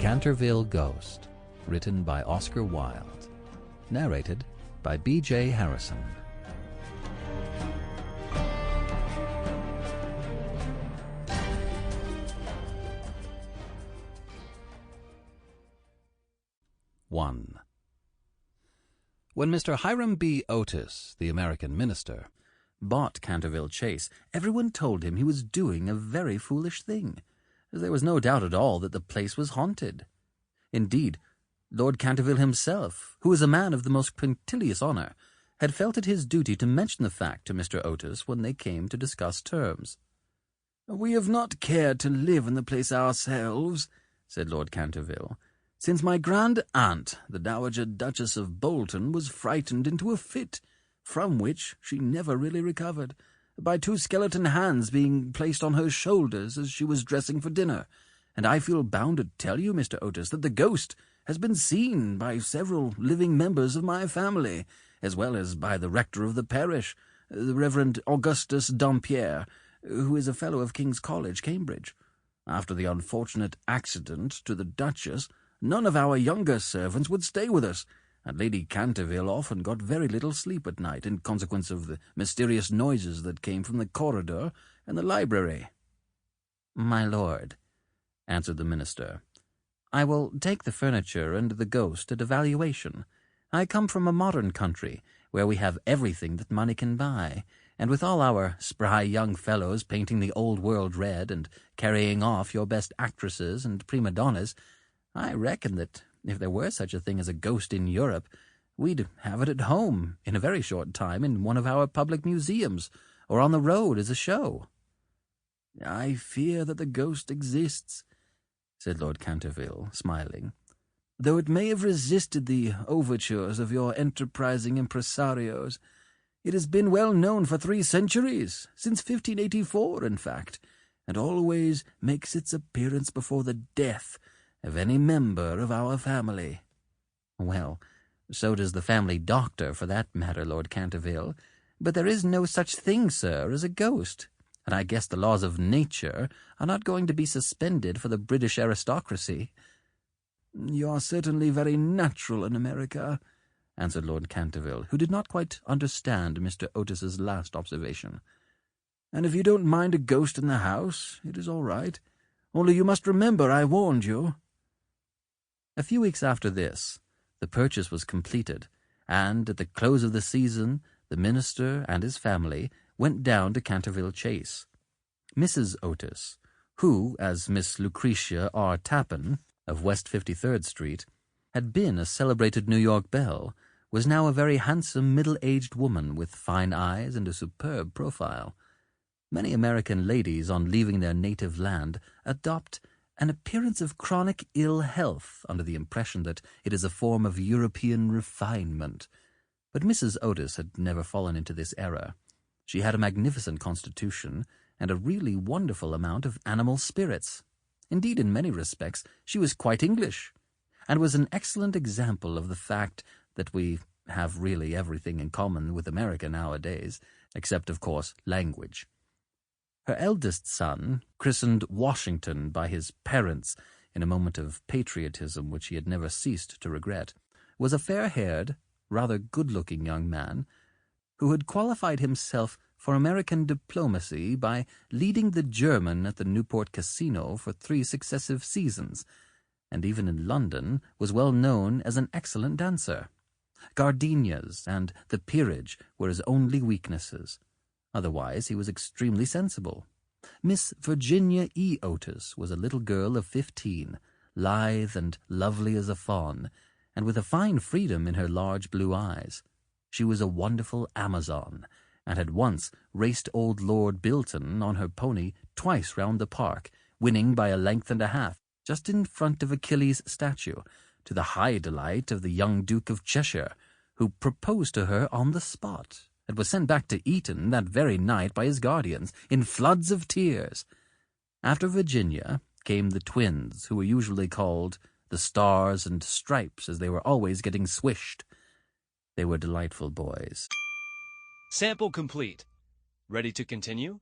Canterville Ghost, written by Oscar Wilde, narrated by B.J.Harrison. One. When Mr. Hiram B. Otis, the American minister, bought Canterville Chase, everyone told him he was doing a very foolish thing, as there was no doubt at all that the place was haunted. Indeed, Lord Canterville himself, who was a man of the most punctilious honour, had felt it his duty to mention the fact to Mr. Otis when they came to discuss terms. "We have not cared to live in the place ourselves," said Lord Canterville, "since my grand-aunt, the Dowager Duchess of Bolton, was frightened into a fit, from which she never really recovered, by two skeleton hands being placed on her shoulders as she was dressing for dinner, and I feel bound to tell you, Mr. Otis, that the ghost has been seen by several living members of my family, as well as by the rector of the parish, the Reverend Augustus Dampierre, who is a fellow of King's College, Cambridge. After the unfortunate accident to the Duchess, none of our younger servants would stay with us, and Lady Canterville often got very little sleep at night in consequence of the mysterious noises that came from the corridor and the library." "My lord," answered the minister, "I will take the furniture and the ghost at a valuation. I come from a modern country, where we have everything that money can buy, and with all our spry young fellows painting the old world red and carrying off your best actresses and prima donnas, I reckon that if there were such a thing as a ghost in Europe, we'd have it at home in a very short time in one of our public museums, or on the road as a show." "I fear that the ghost exists," said Lord Canterville, smiling, "though it may have resisted the overtures of your enterprising impresarios. It has been well known for 3 centuries, since 1584, in fact, and always makes its appearance before the death of any member of our family." "Well, so does the family doctor, for that matter, Lord Canterville. But there is no such thing, sir, as a ghost, and I guess the laws of nature are not going to be suspended for the British aristocracy." "You are certainly very natural in America," answered Lord Canterville, who did not quite understand Mr. Otis's last observation. "And if you don't mind a ghost in the house, it is all right. Only you must remember I warned you." A few weeks after this, the purchase was completed, and at the close of the season, the minister and his family went down to Canterville Chase. Mrs. Otis, who, as Miss Lucretia R. Tappan, of West 53rd Street, had been a celebrated New York belle, was now a very handsome middle-aged woman with fine eyes and a superb profile. Many American ladies, on leaving their native land, adopt an appearance of chronic ill health under the impression that it is a form of European refinement. But Mrs. Otis had never fallen into this error. She had a magnificent constitution and a really wonderful amount of animal spirits. Indeed, in many respects, she was quite English, and was an excellent example of the fact that we have really everything in common with America nowadays, except, of course, language. Her eldest son, christened Washington by his parents in a moment of patriotism which he had never ceased to regret, was a fair-haired, rather good-looking young man who had qualified himself for American diplomacy by leading the German at the Newport Casino for 3 successive seasons, and even in London was well known as an excellent dancer. Gardenias and the peerage were his only weaknesses. Otherwise, he was extremely sensible. Miss Virginia E. Otis was a little girl of 15, lithe and lovely as a fawn, and with a fine freedom in her large blue eyes. She was a wonderful Amazon, and had once raced old Lord Bilton on her pony twice round the park, winning by a length and a half, just in front of Achilles' statue, to the high delight of the young Duke of Cheshire, who proposed to her on the spot, and was sent back to Eton that very night by his guardians, in floods of tears. After Virginia came the twins, who were usually called the Stars and Stripes, as they were always getting swished. They were delightful boys. Sample complete. Ready to continue?